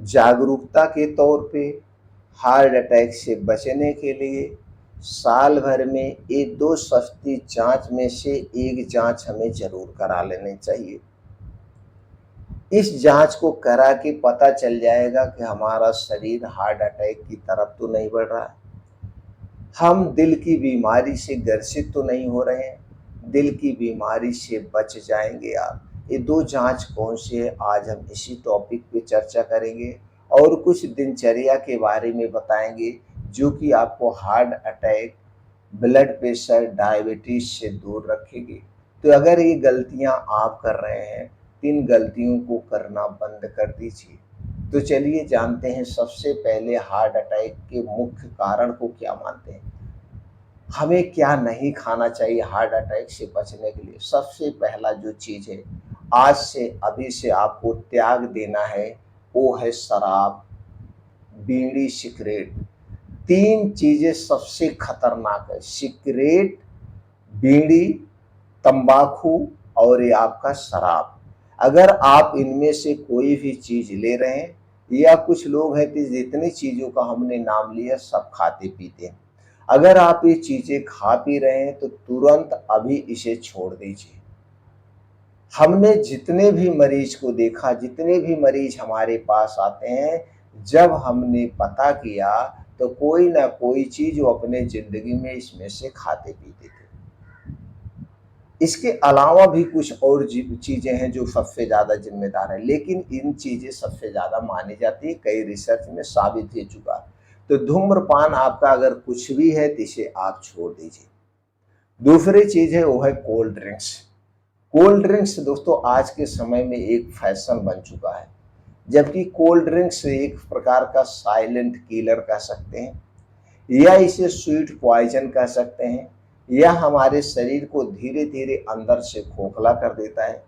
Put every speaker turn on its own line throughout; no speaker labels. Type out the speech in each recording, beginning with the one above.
जागरूकता के तौर पे हार्ट अटैक से बचने के लिए साल भर में ये 2 सस्ती जाँच में से एक जाँच हमें ज़रूर करा लेनी चाहिए। इस जाँच को करा के पता चल जाएगा कि हमारा शरीर हार्ट अटैक की तरफ तो नहीं बढ़ रहा है। हम दिल की बीमारी से ग्रसित तो नहीं हो रहे हैं, दिल की बीमारी से बच जाएँगे आप। ये 2 जाँच कौन सी है, आज हम इसी टॉपिक पे चर्चा करेंगे और कुछ दिनचर्या के बारे में बताएँगे, जो कि आपको heart attack, blood pressure, diabetes से दूर रखेगी। तो अगर ये गलतियाँ आप कर रहे हैं, तो इन गलतियों को करना बंद कर दीजिए। तो चलिए जानते हैं सबसे पहले हार्ट अटैक के मुख्य कारण को क्या मानते हैं। हमें क्या नहीं खाना चाहिए हार्ट अटैक से बचने के लिए। सबसे पहला जो चीज़ है, आज से अभी से आपको त्याग देना है, वो है शराब, बीड़ी, सिगरेट। 3 चीज़ें सबसे खतरनाक है, सिगरेट, बीड़ी, तंबाकू और ये आपका शराब। अगर आप इनमें से कोई भी चीज़ ले रहे हैं, या कुछ लोग हैं कि जितनी चीज़ों का हमने नाम लिया सब खाते पीते हैं। अगर आप ये चीज़ें खा पी रहे हैं तो तुरंत अभी इसे छोड़ दीजिए। हमने जितने भी मरीज को देखा, जितने भी मरीज हमारे पास आते हैं, जब हमने पता किया तो कोई ना कोई चीज़ वो अपने ज़िंदगी में इसमें से खाते पीते थे। इसके अलावा भी कुछ और चीज़ें हैं जो सबसे ज़्यादा ज़िम्मेदार है, लेकिन इन चीज़ें सबसे ज़्यादा मानी जाती है, कई रिसर्च में साबित हो चुका है। तो धूम्रपान आपका अगर कुछ भी है तो इसे आप छोड़ दीजिए। दूसरी चीज़ है वो है कोल्ड ड्रिंक्स। कोल्ड ड्रिंक्स दोस्तों आज के समय में एक फैशन बन चुका है, जबकि कोल्ड ड्रिंक्स एक प्रकार का साइलेंट किलर कह सकते हैं, या इसे स्वीट पॉइजन कह सकते हैं, या हमारे शरीर को धीरे धीरे अंदर से खोखला कर देता है।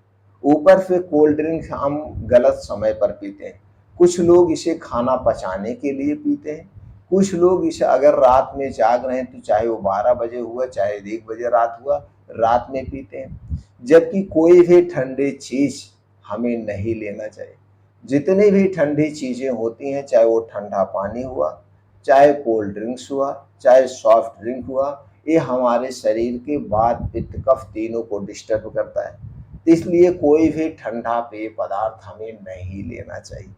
ऊपर से कोल्ड ड्रिंक हम गलत समय पर पीते हैं। कुछ लोग इसे खाना पचाने के लिए पीते हैं, कुछ लोग इसे अगर रात में जाग रहे हैं तो चाहे वो 12 बजे हुआ, चाहे 1 बजे रात हुआ, रात में पीते हैं। जबकि कोई भी ठंडी चीज़ हमें नहीं लेना चाहिए। जितनी भी ठंडी चीज़ें होती हैं, चाहे वो ठंडा पानी हुआ, चाहे कोल्ड ड्रिंक्स हुआ, चाहे सॉफ्ट ड्रिंक हुआ, ये हमारे शरीर के वात, पित्त, कफ तीनों को डिस्टर्ब करता है। इसलिए कोई भी ठंडा पेय पदार्थ हमें नहीं लेना चाहिए।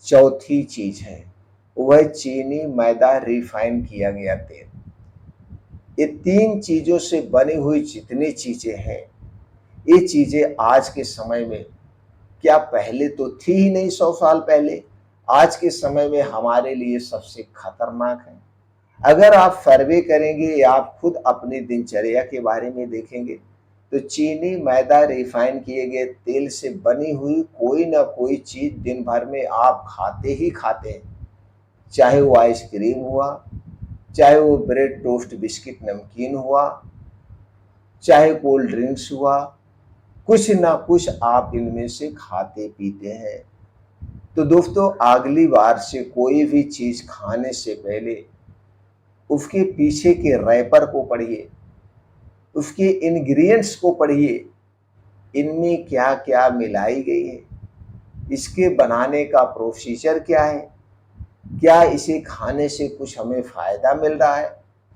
चौथी चीज़ है वह चीनी, मैदा, रिफाइन किया गया तेल। ये 3 चीज़ों से बनी हुई जितनी चीज़ें हैं, ये चीज़ें आज के समय में, क्या पहले तो थी ही नहीं 100 साल पहले, आज के समय में हमारे लिए सबसे खतरनाक है। अगर आप सर्वे करेंगे या आप खुद अपनी दिनचर्या के बारे में देखेंगे, तो चीनी, मैदा, रिफाइन किए गए तेल से बनी हुई कोई ना कोई चीज़ दिन भर में आप खाते ही खाते हैं। चाहे वो आइसक्रीम हुआ, चाहे वो ब्रेड, टोस्ट, बिस्किट, नमकीन हुआ, चाहे कोल्ड ड्रिंक्स हुआ, कुछ ना कुछ आप इनमें से खाते पीते हैं। तो दोस्तों अगली बार से कोई भी चीज़ खाने से पहले उसके पीछे के रैपर को पढ़िए, उसके इंग्रेडिएंट्स को पढ़िए, इनमें क्या क्या मिलाई गई है, इसके बनाने का प्रोसीजर क्या है, क्या इसे खाने से कुछ हमें फ़ायदा मिल रहा है,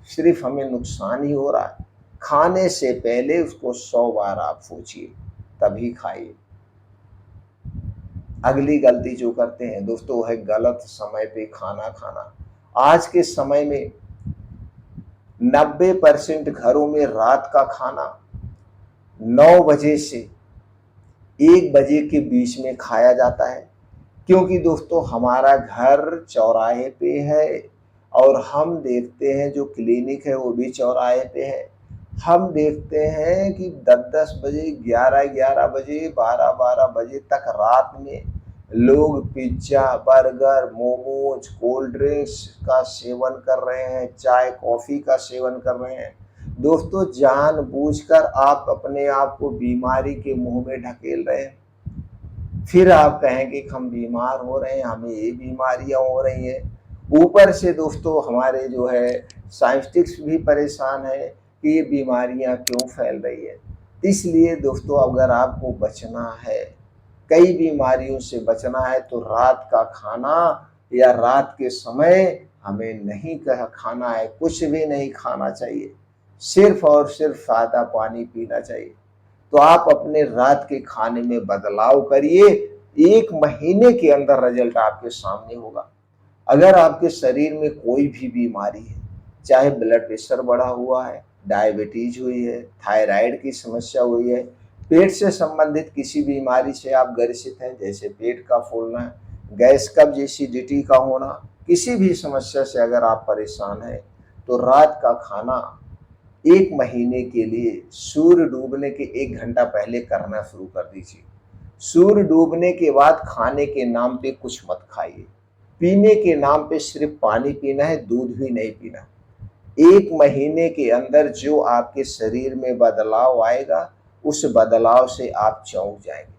सिर्फ हमें नुकसान ही हो रहा है। खाने से पहले उसको 100 बार आप सोचिए, तभी खाइए। अगली गलती जो करते हैं दोस्तों वो है गलत समय पे खाना खाना। आज के समय में 90% घरों में रात का खाना 9 बजे से 1 बजे के बीच में खाया जाता है, क्योंकि दोस्तों हमारा घर चौराहे पे है और हम देखते हैं जो क्लिनिक है वो भी चौराहे पे है। हम देखते हैं कि 10-10 बजे, 11-11 बजे, 12-12 बजे तक रात में लोग pizza, burger, momos, cold drinks का सेवन कर रहे हैं, चाय, कॉफ़ी का सेवन कर रहे हैं। दोस्तों जानबूझकर आप अपने आप को बीमारी के मुँह में ढकेल रहे हैं। फिर आप कहेंगे कि हम बीमार हो रहे हैं, हमें ये बीमारियां हो रही हैं। ऊपर से दोस्तों हमारे जो है साइंटिस्ट भी परेशान है कि ये बीमारियां क्यों फैल रही है। इसलिए दोस्तों अगर आपको बचना है, कई बीमारियों से बचना है तो रात का खाना या रात के समय हमें नहीं खाना है, कुछ भी नहीं खाना चाहिए, सिर्फ और सिर्फ सादा पानी पीना चाहिए। तो आप अपने रात के खाने में बदलाव करिए, 1 महीने के अंदर रिजल्ट आपके सामने होगा। अगर आपके शरीर में कोई भी बीमारी है, चाहे ब्लड प्रेशर बढ़ा हुआ है, डायबिटीज हुई है, थायराइड की समस्या हुई है, पेट से संबंधित किसी बीमारी से आप ग्रसित हैं, जैसे पेट का फूलना, गैस कब्ज, एसिडिटी का होना, किसी भी समस्या से अगर आप परेशान हैं, तो रात का खाना 1 महीने के लिए सूर्य डूबने के 1 घंटा पहले करना शुरू कर दीजिए। सूर्य डूबने के बाद खाने के नाम पे कुछ मत खाइए। पीने के नाम पे सिर्फ पानी पीना है, दूध भी नहीं पीना। 1 महीने के अंदर जो आपके शरीर में बदलाव आएगा, उस बदलाव से आप चौंक जाएंगे।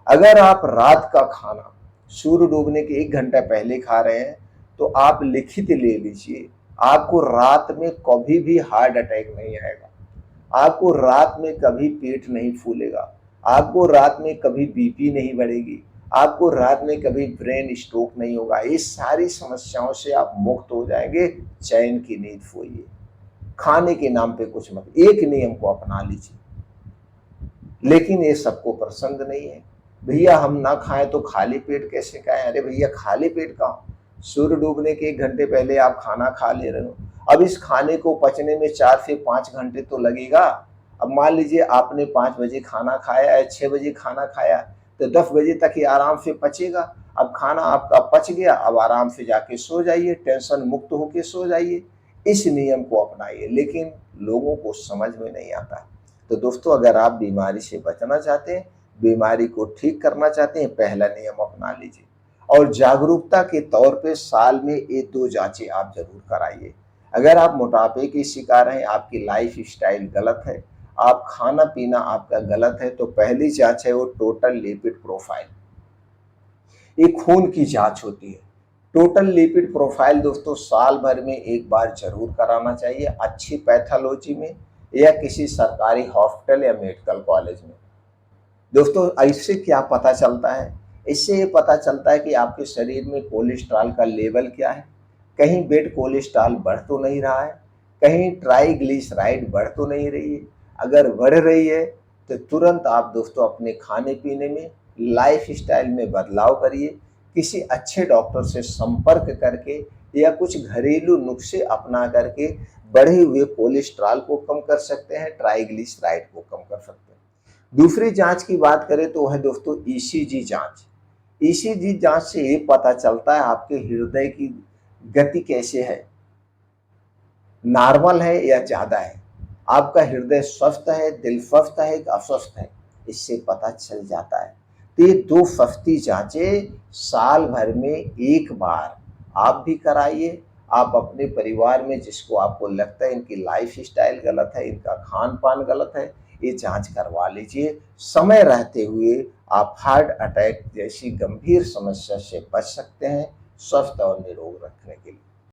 अगर आप रात का खाना सूर्य डूबने के 1 घंटा पहले खा रहे हैं, तो आप लिखित ले लीजिए, आपको रात में कभी भी हार्ट अटैक नहीं आएगा, आपको रात में कभी पेट नहीं फूलेगा, आपको रात में कभी बीपी नहीं बढ़ेगी, आपको रात में कभी ब्रेन स्ट्रोक नहीं होगा। इस सारी समस्याओं से आप मुक्त हो जाएंगे। चैन की नींद सोइए। खाने के नाम पे कुछ मत, एक नियम को अपना लीजिए। लेकिन ये सबको पसंद नहीं है। भैया हम ना खाएं तो खाली पेट कैसे खाएं? अरे भैया खाली पेट खाओ, सूर्य डूबने के 1 घंटे पहले आप खाना खा ले रहे हो। अब इस खाने को पचने में 4 से 5 घंटे तो लगेगा। अब मान लीजिए आपने 5 बजे खाना खाया है, 6 बजे खाना खाया, तो 10 बजे तक ही आराम से पचेगा। अब खाना आपका पच गया, अब आराम से जाके सो जाइए, टेंशन मुक्त होके सो जाइए। इस नियम को अपनाइए, लेकिन लोगों को समझ में नहीं आता। तो दोस्तों, अगर आप बीमारी से बचना चाहते हैं, बीमारी को ठीक करना चाहते हैं, पहला नियम अपना लीजिए। और जागरूकता के तौर पे साल में ये 2 जांचें आप जरूर कराइए। अगर आप मोटापे के शिकार हैं, आपकी लाइफ स्टाइल गलत है, आप खाना पीना आपका गलत है, तो पहली जांच है वो टोटल लिपिड प्रोफाइल। ये खून की जांच होती है। टोटल लिपिड प्रोफाइल दोस्तों साल भर में एक बार जरूर कराना चाहिए, अच्छी पैथोलॉजी में या किसी सरकारी हॉस्पिटल या मेडिकल कॉलेज में। दोस्तों, इससे क्या पता चलता है? इससे ये पता चलता है कि आपके शरीर में कोलेस्ट्रॉल का लेवल क्या है, कहीं बेड कोलेस्ट्रॉल बढ़ तो नहीं रहा है, कहीं ट्राइग्लिसराइड बढ़ तो नहीं रही है। अगर बढ़ रही है तो तुरंत आप दोस्तों अपने खाने पीने में, लाइफ स्टाइल में बदलाव करिए। किसी अच्छे डॉक्टर से संपर्क करके या कुछ घरेलू नुस्खे अपना करके बढ़े हुए कोलेस्ट्रॉल को कम कर सकते हैं, ट्राइग्लिसराइड को कम कर सकते हैं। दूसरी जांच की बात करें तो वह दोस्तों ईसीजी जांच। ईसीजी जांच से ये पता चलता है आपके हृदय की गति कैसे है, नॉर्मल है या ज्यादा है, आपका हृदय स्वस्थ है, दिल स्वस्थ है कि अस्वस्थ है, इससे पता चल जाता है। तो ये 2 सस्ती जांचें साल भर में एक बार आप भी कराइए। आप अपने परिवार में जिसको आपको लगता है इनकी लाइफ स्टाइल गलत है, इनका खान पान गलत है, ये जांच करवा लीजिए। समय रहते हुए आप हार्ट अटैक जैसी गंभीर समस्या से बच सकते हैं, स्वस्थ और निरोग रखने के लिए।